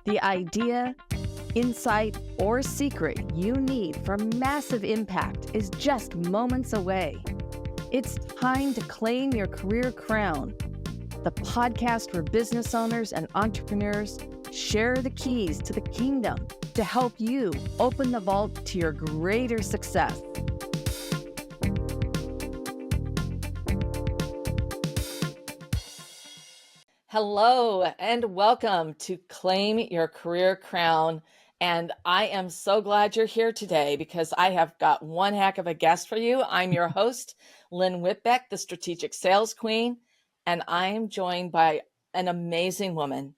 The idea, insight, or secret you need for massive impact is just moments away. It's time to claim your career crown. The podcast where business owners and entrepreneurs share the keys to the kingdom to help you open the vault to your greater success. Hello and welcome to Claim Your Career Crown. And I am so glad you're here today because I have got one heck of a guest for you. I'm your host, Lynn Whitbeck, the Strategic Sales Queen, and I am joined by an amazing woman,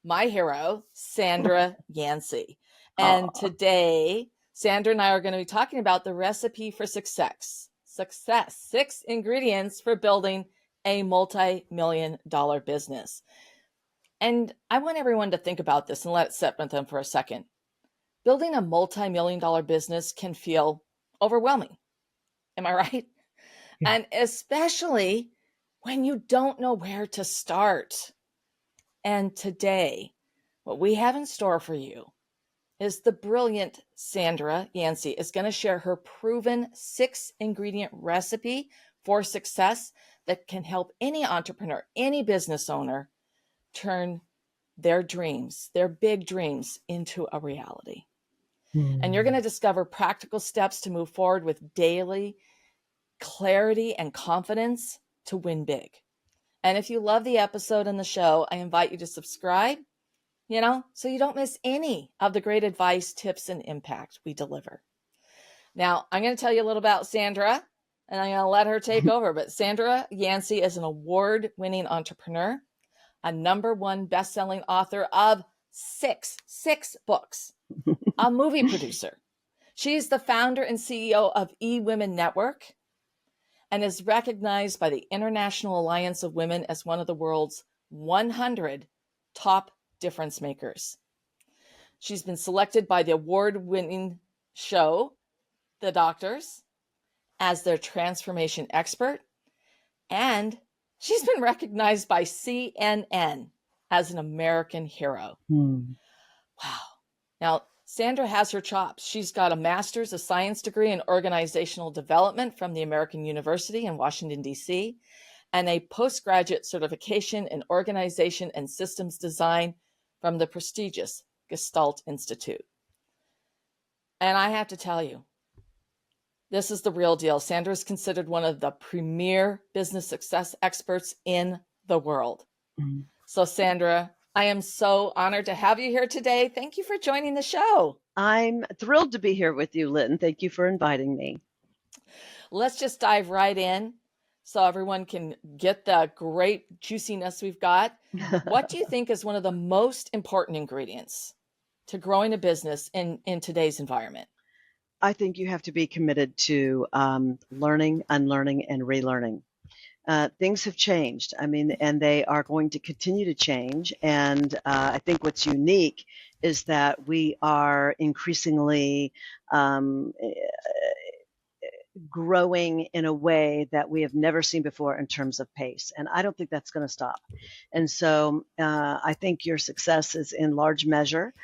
my hero, Sandra Yancey. And today, Sandra and I are going to be talking about the recipe for success. 6 ingredients for building a multi-million-dollar business. And I want everyone to think about this and let it sit with them for a second. Building a multi-million-dollar business can feel overwhelming. Am I right? Yeah. And especially when you don't know where to start. And today, what we have in store for you is the brilliant Sandra Yancey is going to share her proven 6-ingredient recipe for success that can help any entrepreneur, any business owner turn their dreams, their big dreams, into a reality. And you're going to discover practical steps to move forward with daily clarity and confidence to win big. And if you love the episode and the show, I invite you to subscribe, so you don't miss any of the great advice, tips, and impact we deliver. Now, I'm going to tell you a little about Sandra, and I'm going to let her take over. But Sandra Yancey is an award-winning entrepreneur, a #1 best-selling author of six books, a movie producer. She's the founder and CEO of eWomenNetwork and is recognized by the International Alliance of Women as one of the world's 100 top difference makers. She's been selected by the award-winning show, The Doctors, as their transformation expert, and she's been recognized by CNN as an American hero. Wow. Now, Sandra has her chops. She's got a master's of science degree in organizational development from the American University in Washington, D.C., and a postgraduate certification in organization and systems design from the prestigious Gestalt Institute. And I have to tell you, this is the real deal. Sandra is considered one of the premier business success experts in the world. So Sandra, I am so honored to have you here today. Thank you for joining the show. I'm thrilled to be here with you, Lynn. Thank you for inviting me. Let's just dive right in so everyone can get the great juiciness we've got. What do you think is one of the most important ingredients to growing a business in today's environment? I think you have to be committed to learning, unlearning, and relearning. Things have changed. And they are going to continue to change. And I think what's unique is that we are increasingly growing in a way that we have never seen before in terms of pace. And I don't think that's going to stop. And so I think your success is in large measure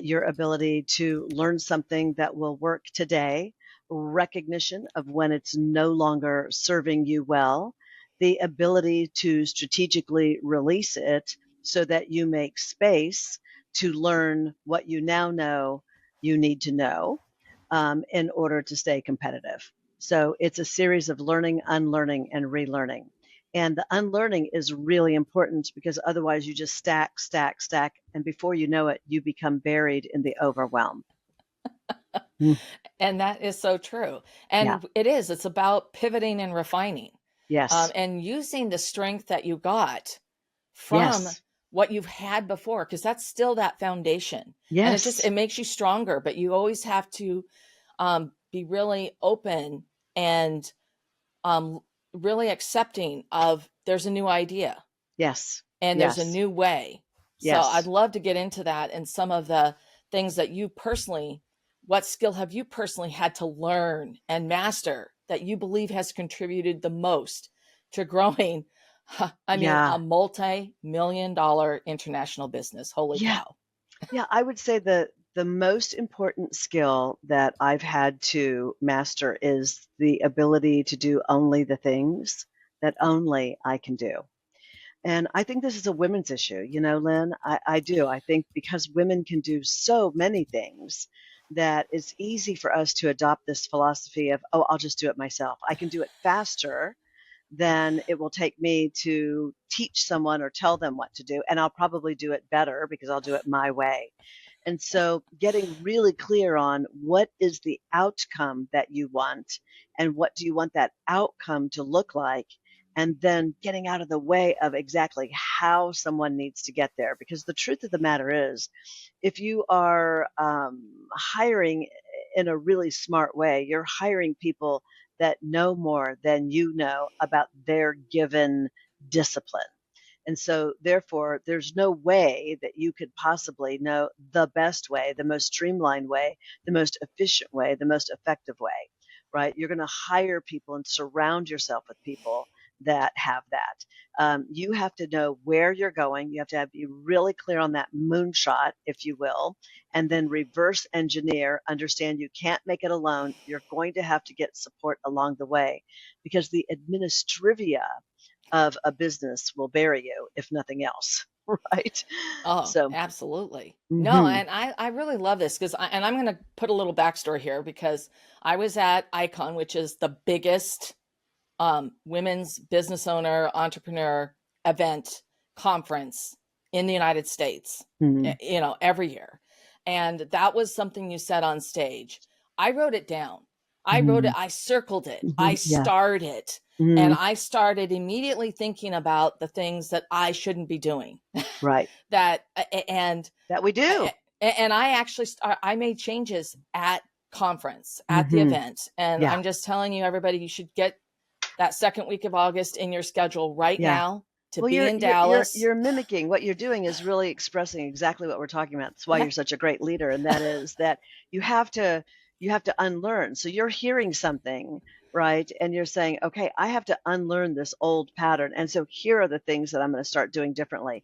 your ability to learn something that will work today, recognition of when it's no longer serving you well, the ability to strategically release it so that you make space to learn what you now know you need to know in order to stay competitive. So it's a series of learning, unlearning, and relearning. And the unlearning is really important because otherwise you just stack. And before you know it, you become buried in the overwhelm. And that is so true. And it's about pivoting and refining. Yes. And using the strength that you got from what you've had before, because that's still that foundation. Yes. And it makes you stronger, but you always have to be really open and really accepting of there's a new idea. Yes. And there's a new way. Yes. So I'd love to get into that and some of the things that you personally, what skill have you personally had to learn and master that you believe has contributed the most to growing, a multi-million-dollar international business? Holy cow. Yeah, I would say the most important skill that I've had to master is the ability to do only the things that only I can do. And I think this is a women's issue, Lynn. I do. I think because women can do so many things that it's easy for us to adopt this philosophy of, oh, I'll just do it myself. I can do it faster than it will take me to teach someone or tell them what to do. And I'll probably do it better because I'll do it my way. And so getting really clear on what is the outcome that you want and what do you want that outcome to look like, and then getting out of the way of exactly how someone needs to get there. Because the truth of the matter is, if you are hiring in a really smart way, you're hiring people that know more than you know about their given discipline. And so, therefore, there's no way that you could possibly know the best way, the most streamlined way, the most efficient way, the most effective way, right? You're going to hire people and surround yourself with people that have that. You have to know where you're going. You have to be really clear on that moonshot, if you will, and then reverse engineer, understand you can't make it alone. You're going to have to get support along the way because the administrivia of a business will bury you, if nothing else, right? Oh, So, absolutely. No, mhm, and I really love this because and I'm going to put a little backstory here because I was at Icon, which is the biggest women's business owner entrepreneur event conference in the United States, mhm, every year. And that was something you said on stage. I wrote it down. I wrote it, mhm, I circled it, I mhm, yeah, starred it, and mhm, I started immediately thinking about the things that I shouldn't be doing. right. that and That we do. and I actually I made changes at conference at the Mhm, event, and yeah, I'm just telling you, everybody, you should get that second week of August in your schedule right yeah. now to Well, be you're in you're you're Dallas. you're mimicking what you're doing is really expressing exactly what we're talking about. That's why Yeah, you're such a great leader, and that is that you have to you have to unlearn. So you're hearing something, right? And you're saying, "Okay, I have to unlearn this old pattern." And so here are the things that I'm going to start doing differently.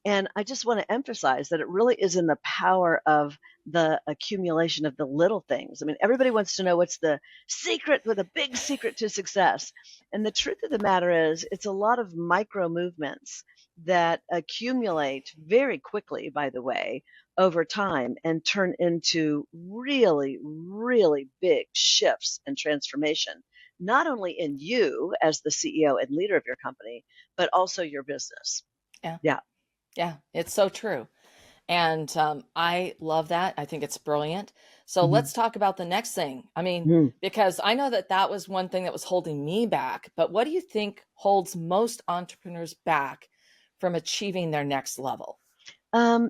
And I just want to emphasize that it really is in the power of the accumulation of the little things. I mean, everybody wants to know what's the secret with a big secret to success. And the truth of the matter is, it's a lot of micro movements that accumulate very quickly, by the way, over time and turn into really, really big shifts and transformation, not only in you as the CEO and leader of your company, but also your business. yeah, Yeah. yeah. It's so true. And I love that. I think it's brilliant. So Mhm. let's talk about the next thing. I mean, Mhm. because I know that that was one thing that was holding me back, but what do you think holds most entrepreneurs back from achieving their next level?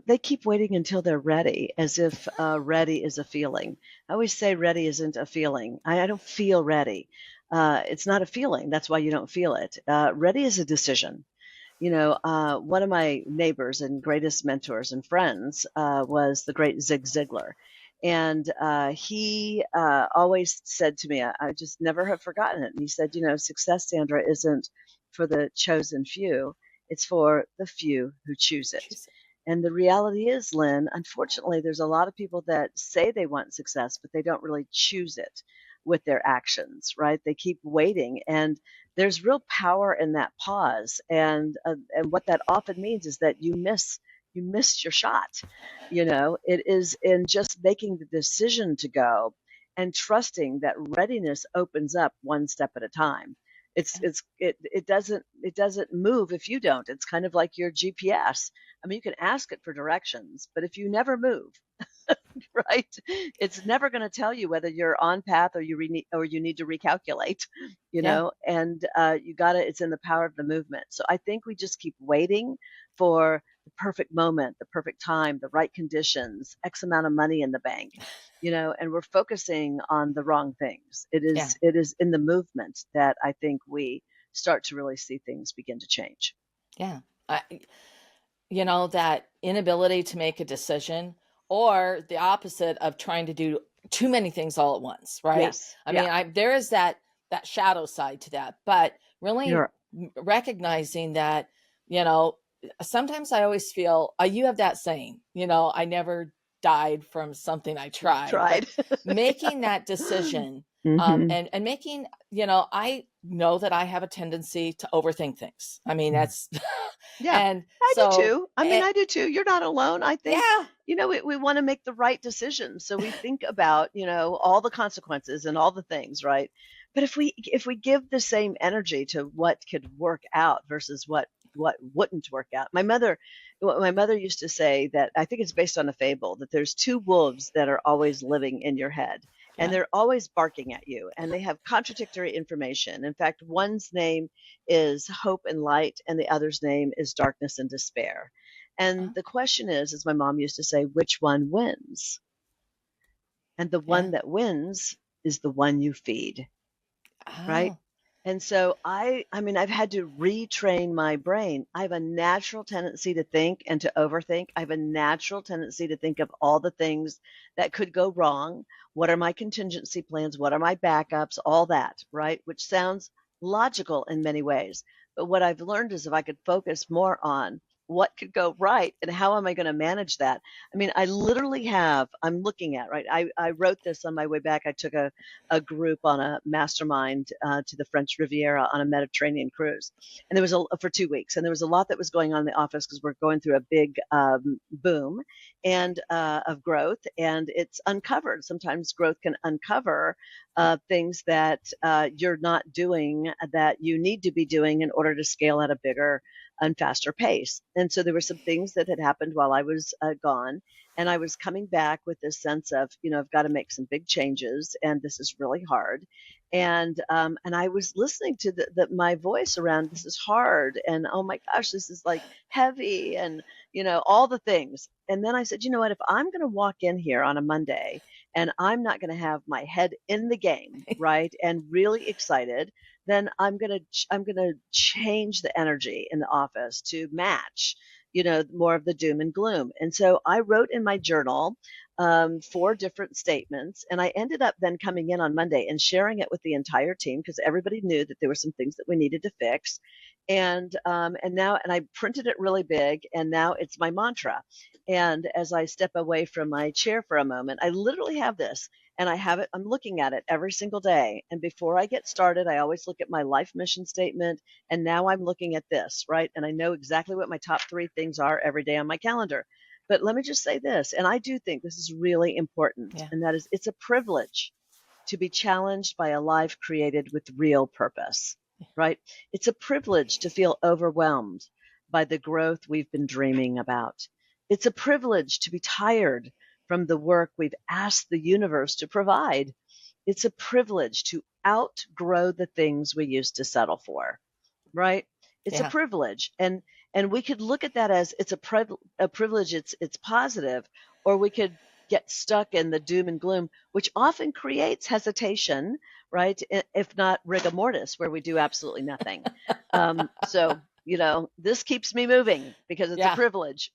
They keep waiting until they're ready, as if ready is a feeling. I always say ready isn't a feeling. I don't feel ready. It's not a feeling. That's why you don't feel it. Ready is a decision. One of my neighbors and greatest mentors and friends was the great Zig Ziglar. And he always said to me, I just never have forgotten it. And he said, success, Sandra, isn't for the chosen few, it's for the few who choose it. Choose it. And the reality is, Lynn, unfortunately, there's a lot of people that say they want success, but they don't really choose it with their actions, right? They keep waiting. And there's real power in that pause, and what that often means is that you missed your shot. It is in just making the decision to go and trusting that readiness opens up one step at a time. It doesn't move if you don't. It's kind of like your GPS. I mean, you can ask it for directions, but if you never move, right? It's never going to tell you whether you're on path or you need to recalculate, Yeah. and you got to, it's in the power of the movement. So I think we just keep waiting for the perfect moment, the perfect time, the right conditions, X amount of money in the bank, and we're focusing on the wrong things. It Yeah. is, it is in the movement that I think we start to really see things begin to change. Yeah. I, that inability to make a decision or the opposite of trying to do too many things all at once, right? Yes. I Yeah. mean, there is that shadow side to that, but really You're recognizing that, you know, sometimes I always feel, you have that saying, I never died from something I tried, but Tried. making that decision, Mm-hmm. and making, I know that I have a tendency to overthink things. I mean, that's, Yeah, and I do so, too. I mean, I do too. You're not alone. I think, yeah, we want to make the right decision. So we think about, all the consequences and all the things, right? But if we give the same energy to what could work out versus what wouldn't work out. My mother used to say that, I think it's based on a fable, that there's two wolves that are always living in your head. And yeah, they're always barking at you, and they have contradictory information. In fact, one's name is hope and light, and the other's name is darkness and despair. And uh, the question is, as my mom used to say, which one wins? And the yeah, one that wins is the one you feed, right? oh, And so I mean, I've had to retrain my brain. I have a natural tendency to think and to overthink. I have a natural tendency to think of all the things that could go wrong. What are my contingency plans? What are my backups? All that, right? Which sounds logical in many ways. But what I've learned is if I could focus more on what could go right and how am I going to manage that? I mean, I'm looking at, right? I wrote this on my way back. I took a group on a mastermind to the French Riviera on a Mediterranean cruise, and there was for 2 weeks, and there was a lot that was going on in the office because we're going through a big boom and of growth, and it's uncovered. Sometimes growth can uncover things that you're not doing that you need to be doing in order to scale at a bigger and faster pace. And so there were some things that had happened while I was gone, and I was coming back with this sense of, I've got to make some big changes, and this is really hard. And I was listening to my voice around, this is hard, and oh my gosh, this is like heavy, and all the things. And then I said, you know what? If I'm going to walk in here on a Monday and I'm not going to have my head in the game, right, and really excited, then I'm gonna change the energy in the office to match, more of the doom and gloom. And so I wrote in my journal 4 different statements, and I ended up then coming in on Monday and sharing it with the entire team because everybody knew that there were some things that we needed to fix. And I printed it really big, and now it's my mantra. And as I step away from my chair for a moment, I literally have this, and I'm looking at it every single day. And before I get started, I always look at my life mission statement. And now I'm looking at this, right? And I know exactly what my top 3 things are every day on my calendar. But let me just say this, and I do think this is really important, yeah, and that is, it's a privilege to be challenged by a life created with real purpose, right? It's a privilege to feel overwhelmed by the growth we've been dreaming about. It's a privilege to be tired from the work we've asked the universe to provide. It's a privilege to outgrow the things we used to settle for, right? It's a yeah, privilege. And we could look at that as it's a privilege, it's positive, or we could get stuck in the doom and gloom, which often creates hesitation, right? If not rigor mortis, where we do absolutely nothing. So, this keeps me moving because it's a yeah. privilege.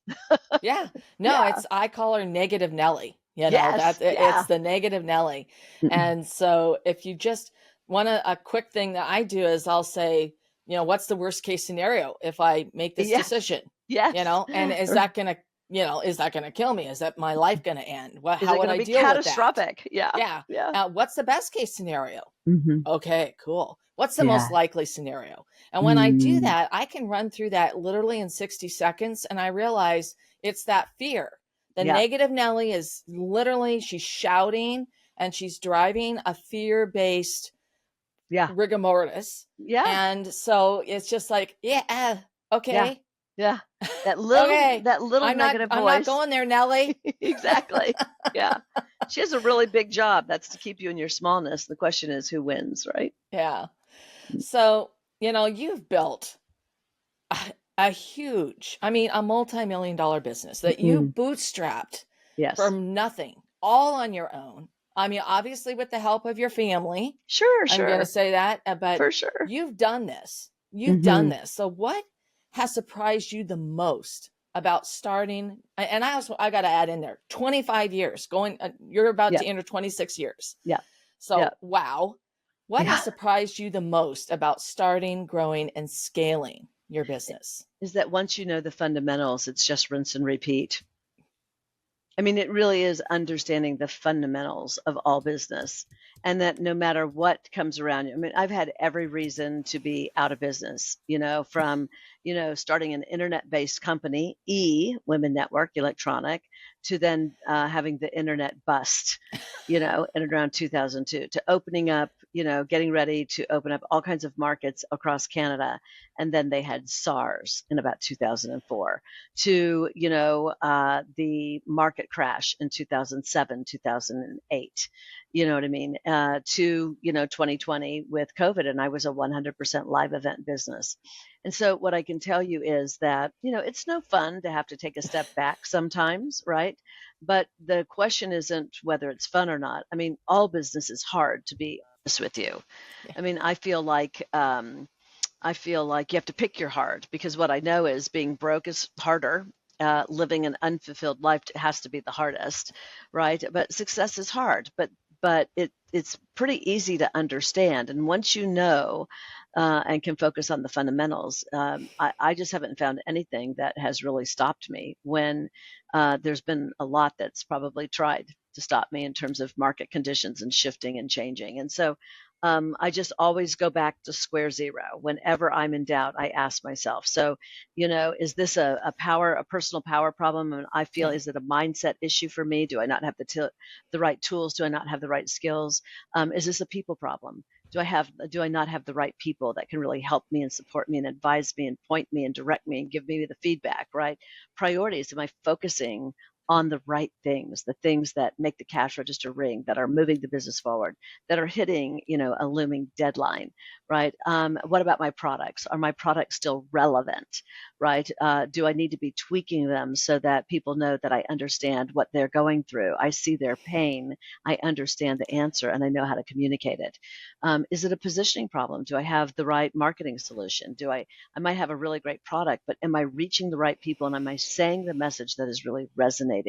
Yeah. No, Yeah. I call her negative Nelly. Yes. It's Yeah. the negative Nelly. And so if you just want a quick thing that I do is I'll say, what's the worst case scenario if I make this Yes. decision? Yes. And is that going to kill me? Is that my life going to end? Is How it would going to I be deal with that? catastrophic? Yeah. Yeah. Yeah. What's the best case scenario? Hmm. Okay, cool. What's the most Yeah. likely scenario? And when I do Mm. that, I can run through that literally in 60 seconds. And I realize it's that fear. The Yeah. negative Nelly is literally, she's shouting and she's driving a fear based Yeah. rigor mortis. Yeah. And so it's just like, yeah, Yeah. okay, Yeah. okay. That little negative I'm not voice. going there, Nelly. Exactly. Yeah. She has a really big job. That's to keep you in your smallness. The question is who wins, right? Yeah. So, you've built a huge, I mean, a multi-million dollar business that you Mm. bootstrapped Yes. from nothing, all on your own. I mean, obviously with the help of your family, Sure, I'm going to sure. say that, but For sure. you've done this. You've done Hmm. this. So what has surprised you the most about starting? And I got to add in there, 25 years you're about Yeah. to enter 26 years. Yeah. Yeah. So, wow. What has Yeah. surprised you the most about starting, growing, and scaling? your business. is that once you know the fundamentals, it's just rinse and repeat. I mean, it really is understanding the fundamentals of all business, and that no matter what comes around you. I mean, I've had every reason to be out of business, from, starting an internet-based company, eWomenNetwork, electronic, to then having the internet bust, in around 2002, to opening up, getting ready to open up all kinds of markets across Canada. And then they had SARS in about 2004, to, the market crash in 2007, 2008. You know what I mean? To, 2020 with COVID, and I was a 100% live event business. And so what I can tell you is that, it's no fun to have to take a step back sometimes, right? But the question isn't whether it's fun or not. I mean, all business is hard, to be honest with you. Yeah. I mean, I feel like you have to pick your hard, because what I know is being broke is harder. Living an unfulfilled life has to be the hardest, right? But success is hard, but it's pretty easy to understand. And once you know and can focus on the fundamentals, I just haven't found anything that has really stopped me when there's been a lot that's probably tried to stop me in terms of market conditions and shifting and changing. And so I just always go back to square zero. Whenever I'm in doubt, I ask myself, so, is this a personal power problem? And I feel, Yeah. is it a mindset issue for me? Do I not have the right tools? Do I not have the right skills? Is this a people problem? Do I not have the right people that can really help me and support me and advise me and point me and direct me and give me the feedback, right? Priorities. Am I focusing on the right things, the things that make the cash register ring, that are moving the business forward, that are hitting, a looming deadline, right? What about my products? Are my products still relevant, right? Do I need to be tweaking them so that people know that I understand what they're going through? I see their pain, I understand the answer, and I know how to communicate it. Is it a positioning problem? Do I have the right marketing solution? I might have a really great product, but am I reaching the right people, and am I saying the message that is really resonating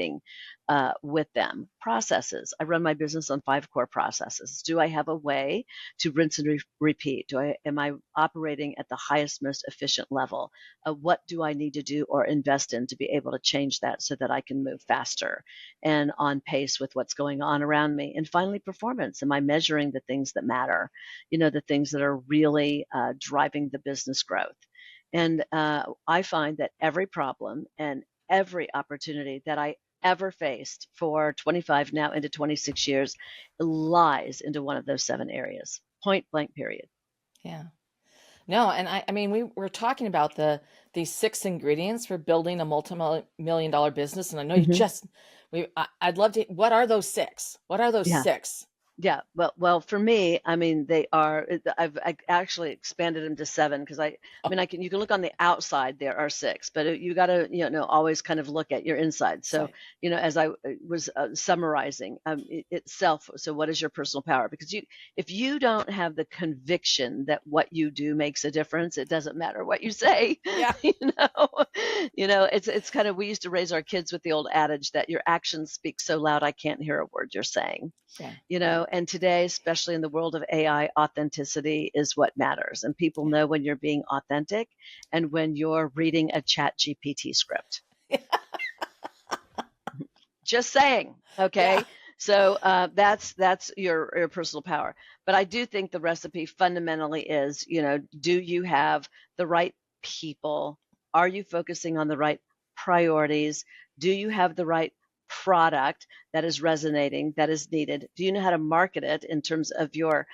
with them? Processes. I run my business on 5 core processes. Do I have a way to rinse and repeat? Am I operating at the highest, most efficient level? What do I need to do or invest in to be able to change that so that I can move faster and on pace with what's going on around me? And finally, performance. Am I measuring the things that matter? The things that are really driving the business growth. And I find that every problem and every opportunity that I ever faced for 25 now into 26 years lies into one of those 7 areas. Point blank, period. Yeah. No, and I mean, we were talking about these 6 ingredients for building a multi-million dollar business, and I know you Mm-hmm. just I'd love to. What are those 6? What are those Yeah. 6? Yeah, well, for me, I mean, I actually expanded them to 7, because I Oh, mean, you can look on the outside, there are 6, but you got to, always kind of look at your inside. So, site. as I was summarizing itself, so what is your personal power? Because if you don't have the conviction that what you do makes a difference, it doesn't matter what you say, Yeah. you know, it's kind of, we used to raise our kids with the old adage that your actions speak so loud, I can't hear a word you're saying. Yeah. And today, especially in the world of AI, authenticity is what matters. And people know when you're being authentic and when you're reading a chat GPT script. Just saying. Yeah. Okay. So that's your personal power. But I do think the recipe fundamentally is, do you have the right people? Are you focusing on the right priorities? Do you have the right product that is resonating, that is needed? Do you know how to market it in terms of your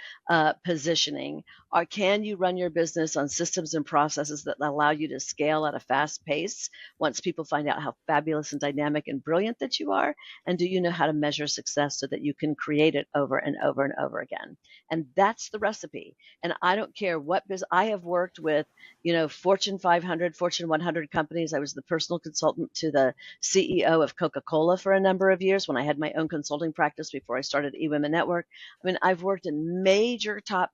positioning? Or can you run your business on systems and processes that allow you to scale at a fast pace once people find out how fabulous and dynamic and brilliant that you are? And do you know how to measure success so that you can create it over and over and over again? And that's the recipe. And I don't care what business. I have worked with, Fortune 500, Fortune 100 companies. I was the personal consultant to the CEO of Coca-Cola for a number of years when I had my own consulting practice before I started eWomenNetwork. I mean, I've worked in major top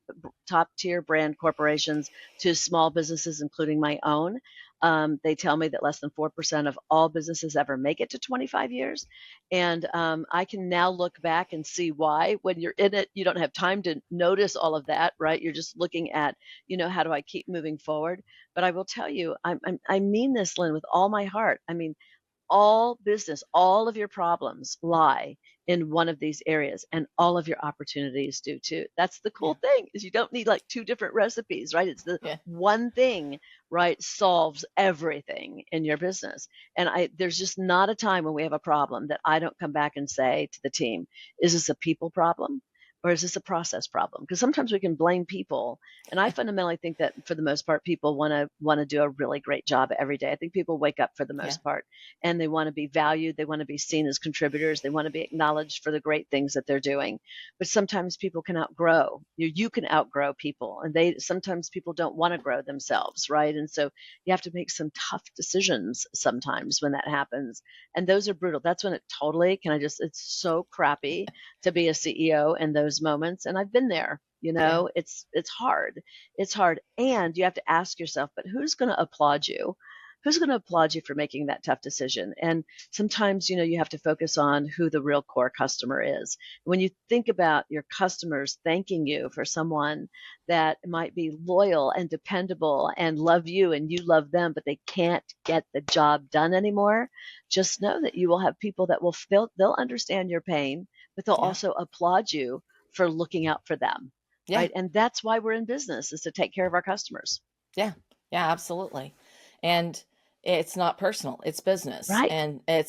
tier brand corporations to small businesses, including my own. They tell me that less than 4% of all businesses ever make it to 25 years. And I can now look back and see why. When you're in it, you don't have time to notice all of that, right? You're just looking at, how do I keep moving forward? But I will tell you, I mean this, Lynn, with all my heart. I mean, all business, all of your problems lie in one of these areas, and all of your opportunities do too. That's the Yeah. cool thing, is you don't need like two different recipes, right? It's the Yeah. one thing, right, solves everything in your business. And there's just not a time when we have a problem that I don't come back and say to the team, is this a people problem? Or is this a process problem? Because sometimes we can blame people, and I fundamentally think that for the most part, people want to do a really great job every day. I think people wake up for the Yeah. most part, and they want to be valued. They want to be seen as contributors. They want to be acknowledged for the great things that they're doing. But sometimes people can outgrow. You can outgrow people, and sometimes people don't want to grow themselves, right? And so you have to make some tough decisions sometimes when that happens, and those are brutal. That's when it's so crappy to be a CEO in those moments, and I've been there. Yeah. It's hard. It's hard, and you have to ask yourself, but who's going to applaud you? Who's going to applaud you for making that tough decision? And sometimes, you have to focus on who the real core customer is. When you think about your customers thanking you for someone that might be loyal and dependable and love you and you love them, but they can't get the job done anymore, just know that you will have people that they'll understand your pain, but they'll Yeah. also applaud you for looking out for them. Yeah. Right. And that's why we're in business, is to take care of our customers. Yeah. Yeah, absolutely. And it's not personal, it's business. Right. And and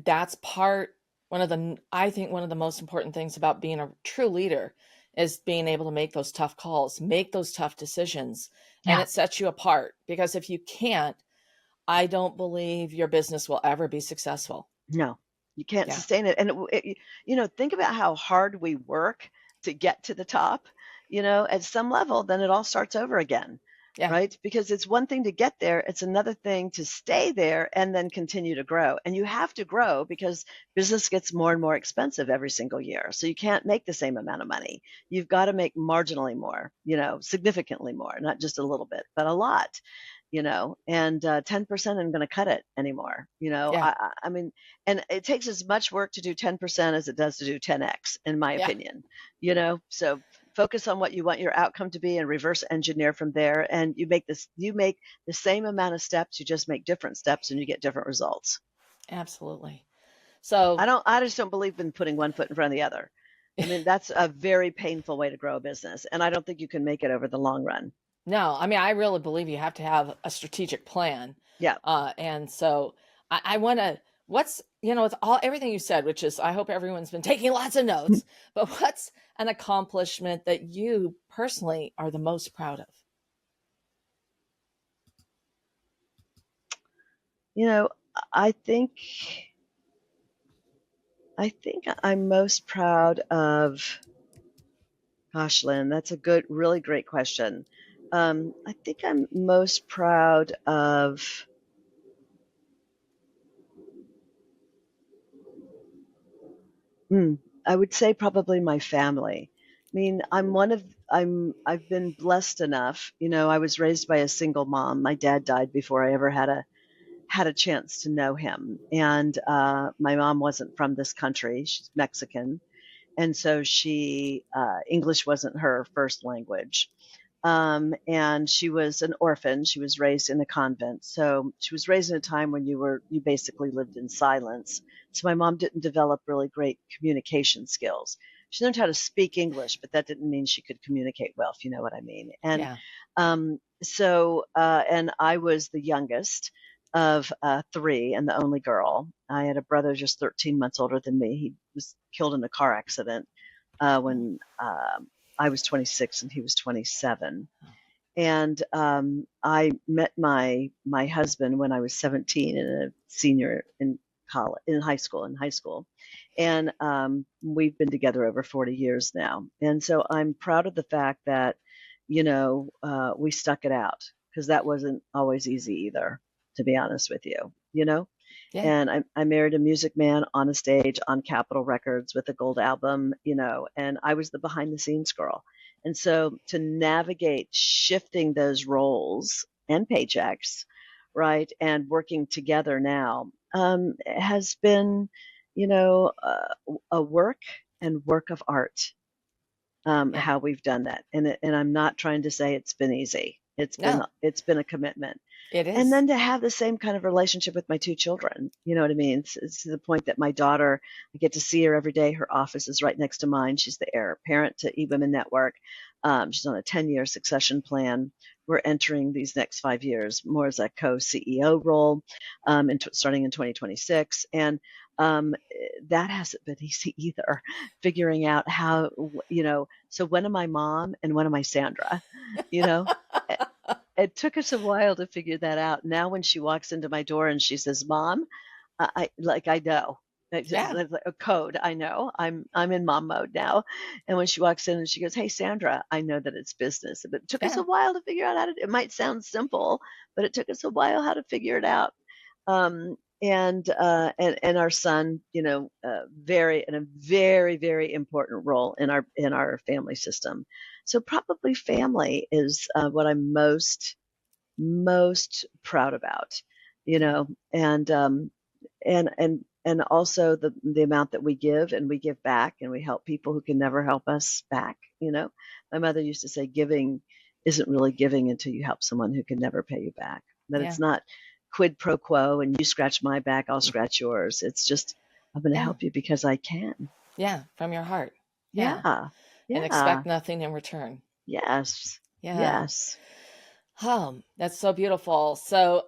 that's I think one of the most important things about being a true leader is being able to make those tough calls, make those tough decisions. And Yeah. it sets you apart, because if you can't, I don't believe your business will ever be successful. No, you can't Yeah. sustain it. And think about how hard we work to get to the top. At some level, then it all starts over again, Yeah. right? Because it's one thing to get there, it's another thing to stay there and then continue to grow. And you have to grow because business gets more and more expensive every single year. So you can't make the same amount of money. You've got to make marginally more, significantly more, not just a little bit, but a lot. And 10% isn't going to cut it anymore. Yeah. I mean, and it takes as much work to do 10% as it does to do 10x, in my Yeah. opinion. So focus on what you want your outcome to be and reverse engineer from there. And you make the same amount of steps, you just make different steps and you get different results. Absolutely. So, I just don't believe in putting one foot in front of the other. I mean, that's a very painful way to grow a business. And I don't think you can make it over the long run. no, I mean, I really believe you have to have a strategic plan. Yeah. And so I want to, it's everything you said, which is, I hope everyone's been taking lots of notes, but what's an accomplishment that you personally are the most proud of? You know, I think I'm most proud of, gosh, Lynn, that's a really great question. I think I'm most proud of, I would say probably my family. I mean, I've been blessed enough. I was raised by a single mom. My dad died before I ever had a chance to know him. And my mom wasn't from this country. She's Mexican. And so English wasn't her first language. And she was an orphan. She was raised in a convent. So she was raised in a time when you basically lived in silence. So my mom didn't develop really great communication skills. She learned how to speak English, but that didn't mean she could communicate well, if you know what I mean. And Yeah. and I was the youngest of three and the only girl. I had a brother just 13 months older than me. He was killed in a car accident when I was 26 and he was 27. And I met my husband when I was 17 and a senior in college, in high school. And we've been together over 40 years now. And so I'm proud of the fact that, we stuck it out, because that wasn't always easy either, to be honest with you. Yeah. And I married a music man on a stage on Capitol Records with a gold album, and I was the behind the scenes girl. And so to navigate shifting those roles and paychecks, right, and working together now has been, a work of art. Yeah. How we've done that, and I'm not trying to say it's been easy. No, It's been a commitment, it and is. then to have the same kind of relationship with my two children, you know what I mean? It's to the point that my daughter, I get to see her every day. Her office is right next to mine. She's the heir apparent to eWomenNetwork. She's on a 10-year succession plan. We're entering these next 5 years more as a co-CEO role, starting in 2026. And that hasn't been easy either, figuring out how, so when am I mom and when am I Sandra? You know, it took us a while to figure that out. Now, when she walks into my door and she says, "Mom," I know. Yeah. Like a code. I know. I'm in mom mode now. And when she walks in and she goes, "Hey, Sandra," I know that it's business. But it took us Yeah. a while to figure out how to. It might sound simple, but it took us a while how to figure it out. And our son, very in a very very important role in our family system. So probably family is what I'm most proud about, Yeah. and and also the amount that we give, and we give back, and we help people who can never help us back. My mother used to say, giving isn't really giving until you help someone who can never pay you back. That Yeah. it's not quid pro quo, and you scratch my back, I'll scratch yours. It's just, I'm going to Yeah. help you because I can. Yeah. From your heart. Yeah. Yeah. And Yeah. expect nothing in return. Yes. Yeah. Yes. That's so beautiful. So,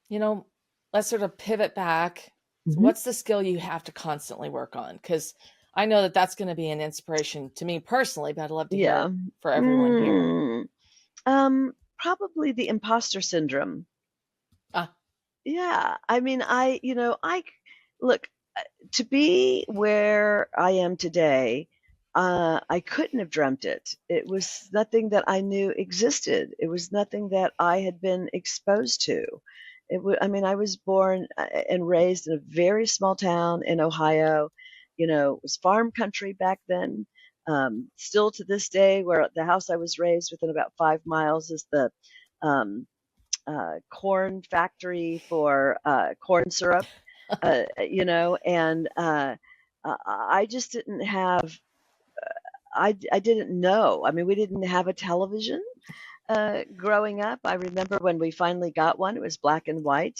you know, let's sort of pivot back. So Hmm. what's the skill you have to constantly work on? Because I know that that's going to be an inspiration to me personally, but I'd love to Yeah. hear for everyone here. Probably the imposter syndrome. Ah, Yeah. I mean, I look, to be where I am today, I couldn't have dreamt it. It was nothing that I knew existed. It was nothing that I had been exposed to. I mean, I was born and raised in a very small town in Ohio. It was farm country back then. Still to this day, where the house I was raised within about 5 miles is the um, corn factory for corn syrup, and I just didn't have, I didn't know. I mean, we didn't have a television growing up. I remember when we finally got one, it was black and white,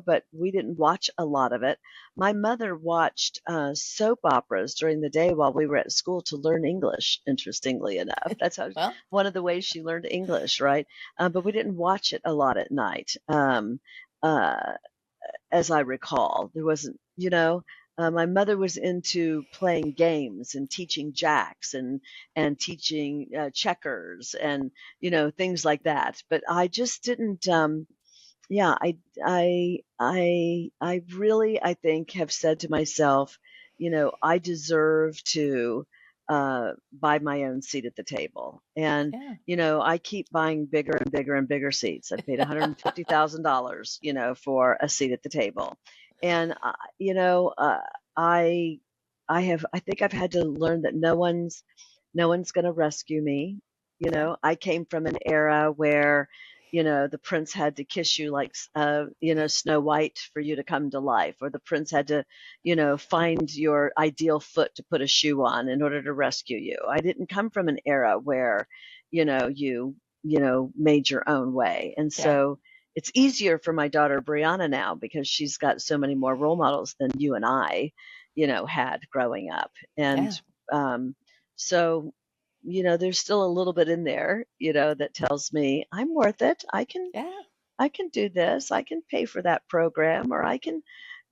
but we didn't watch a lot of it. My mother watched soap operas during the day while we were at school to learn English, interestingly enough. That's how well, one of the ways she learned English, right? But we didn't watch it a lot at night. Uh, as I recall. There wasn't, my mother was into playing games and teaching jacks and teaching checkers and things like that. But I just didn't. Yeah, I really, I think, have said to myself, I deserve to buy my own seat at the table. And, yeah. I keep buying bigger and bigger and bigger seats. I've paid $150,000, for a seat at the table. And, I, I think I've had to learn that no one's going to rescue me. Yeah. I came from an era where, the prince had to kiss you like, Snow White for you to come to life, or the prince had to, find your ideal foot to put a shoe on in order to rescue you. I didn't come from an era where, made your own way. And Yeah. so it's easier for my daughter Brianna now because she's got so many more role models than you and I, had growing up. And Yeah. um, so there's still a little bit in there, that tells me I'm worth it. Yeah. I can do this. I can pay for that program, or I can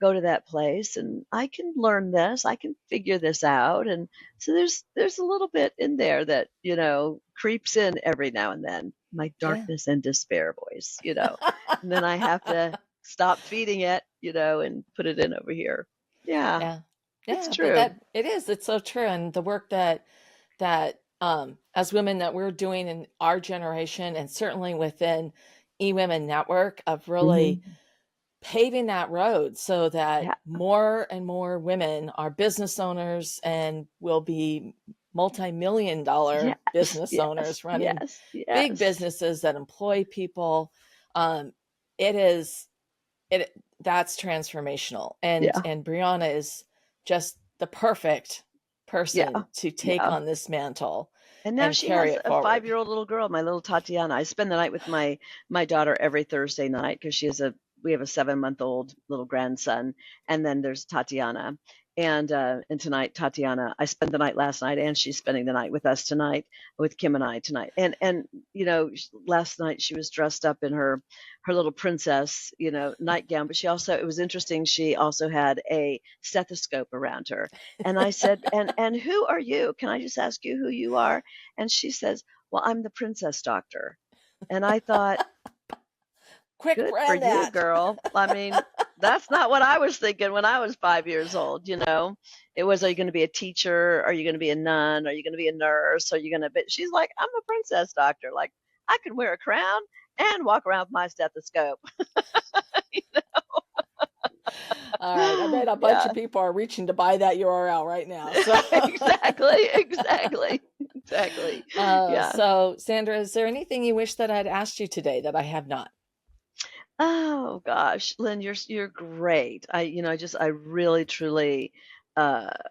go to that place and I can learn this. I can figure this out. And so there's a little bit in there that, creeps in every now and then. My Yeah. darkness and despair voice, and then I have to stop feeding it, and put it in over here. Yeah, Yeah. it's Yeah. But true. that it is, it's so true. And the work that as women that we're doing in our generation and certainly within eWomenNetwork of really Hmm. paving that road so that Yeah. more and more women are business owners and will be multi-million-dollar Yes, business yes, owners running yes, big yes. businesses that employ people. Um, it is it that's transformational. Yeah, And Brianna is just the perfect yeah, person to take yeah. on this mantle And now and she carry has it a forward. 5-year-old little girl, my little Tatiana. I spend the night with my daughter every Thursday night because we have a 7-month-old little grandson, and then there's Tatiana. And tonight Tatiana, I spent the night last night, and she's spending the night with us tonight, with Kim and I tonight. And last night she was dressed up in her little princess, nightgown, but it was interesting, she also had a stethoscope around her. And I said, and who are you? Can I just ask you who you are? And she says, well, I'm the princess doctor. And I thought, Quick good for brand you, that. girl. I mean, that's not what I was thinking when I was 5 years old. It was, are you going to be a teacher? Are you going to be a nun? Are you going to be a nurse? But she's like, I'm a princess doctor. Like, I can wear a crown and walk around with my stethoscope. All right. I bet a bunch Yeah, of people are reaching to buy that URL right now. So, exactly. Yeah. so Sandra, is there anything you wish that I'd asked you today that I have not? Oh gosh, Lynn, you're great. I really truly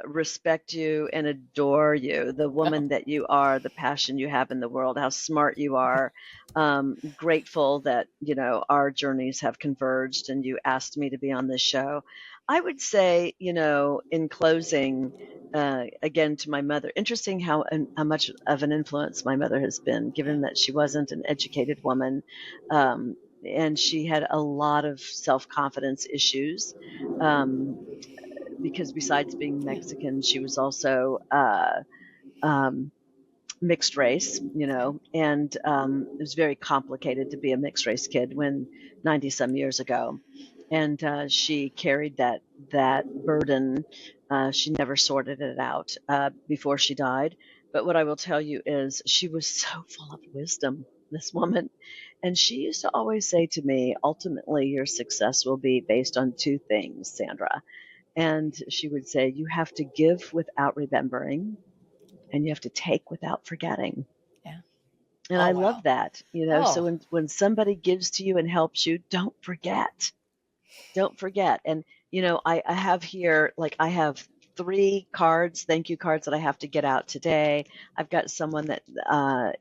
respect you and adore you, the woman that you are, the passion you have in the world, how smart you are. Grateful that, our journeys have converged and you asked me to be on this show. I would say, in closing, again to my mother, interesting how much of an influence my mother has been, Yeah. given that she wasn't an educated woman. Um, and she had a lot of self-confidence issues, um, because besides being Mexican, she was also um, mixed race, Okay. and it was very complicated to be a mixed race kid when 90 some years ago. And she carried that burden. She never sorted it out before she died. But what I will tell you is she was so full of wisdom, this woman. And she used to always say to me, ultimately, your success will be based on two things, Sandra. And she would say, you have to give without remembering, and you have to take without forgetting. Yeah. And Oh, I love wow. that, so Oh, when somebody gives to you and helps you, don't forget. Don't forget. And, I have here, like, I have 3 cards, thank you cards, that I have to get out today. I've got someone that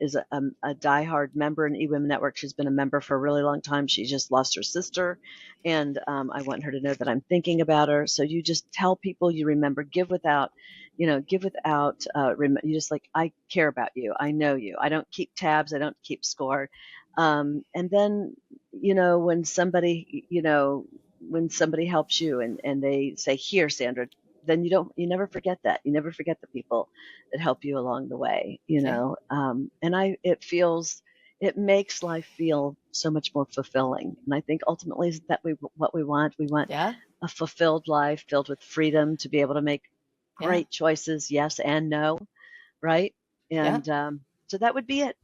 is a diehard member in eWomenNetwork. She's been a member for a really long time. She just lost her sister. And I want her to know that I'm thinking about her. So you just tell people you remember, give without, you just like, I care about you. I know you. I don't keep tabs. I don't keep score. And then, when somebody helps you and they say, here, Sandra, then you never forget that. You never forget the people that help you along the way, yeah. and it makes life feel so much more fulfilling. And I think ultimately is that what we want. We want Yeah. a fulfilled life filled with freedom to be able to make Yeah. great choices, yes and no, right? Yeah. And so that would be it.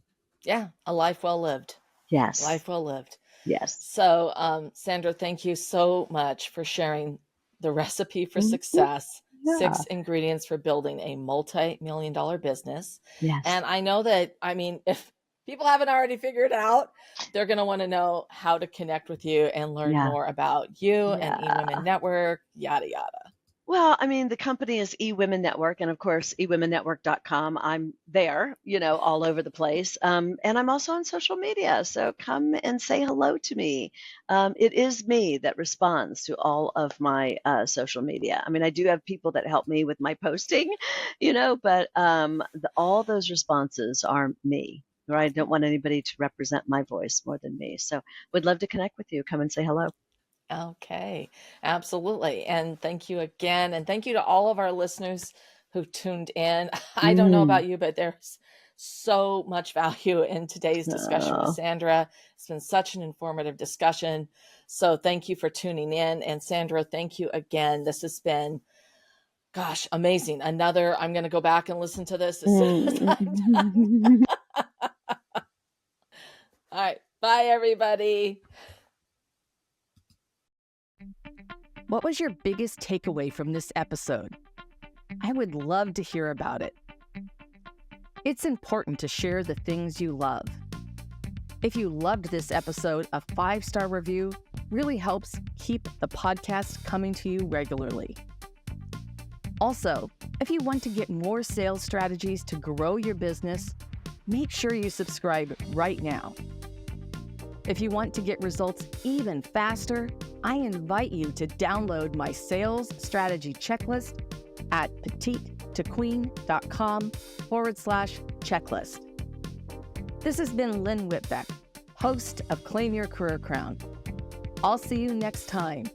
Yeah. A life well lived. Yes, Life well lived. yes. So, Sandra, thank you so much for sharing the recipe for Mhm. success, Yeah. 6 ingredients for building a multi-million-dollar business. Yes. And I know that, I mean, if people haven't already figured out, they're going to want to know how to connect with you and learn Yeah. more about you and Yeah. eWomen Network, yada, yada. Well, I mean, the company is eWomenNetwork, and of course, eWomenNetwork.com. I'm there, all over the place. And I'm also on social media. So come and say hello to me. It is me that responds to all of my social media. I mean, I do have people that help me with my posting, but all those responses are me. Right? I don't want anybody to represent my voice more than me. So would love to connect with you. Come and say hello. Okay, absolutely. And thank you again. And thank you to all of our listeners who tuned in. I don't know Mm. about you, but there's so much value in today's discussion with Oh, Sandra. It's been such an informative discussion. So thank you for tuning in. And Sandra, thank you again. This has been, gosh, amazing. I'm going to go back and listen to this as soon as I'm done. mm. All right. Bye, everybody. What was your biggest takeaway from this episode? I would love to hear about it. It's important to share the things you love. If you loved this episode, a 5-star review really helps keep the podcast coming to you regularly. Also, if you want to get more sales strategies to grow your business, make sure you subscribe right now. If you want to get results even faster, I invite you to download my sales strategy checklist at petitetoqueen.com/checklist. This has been Lynn Whitbeck, host of Claim Your Career Crown. I'll see you next time.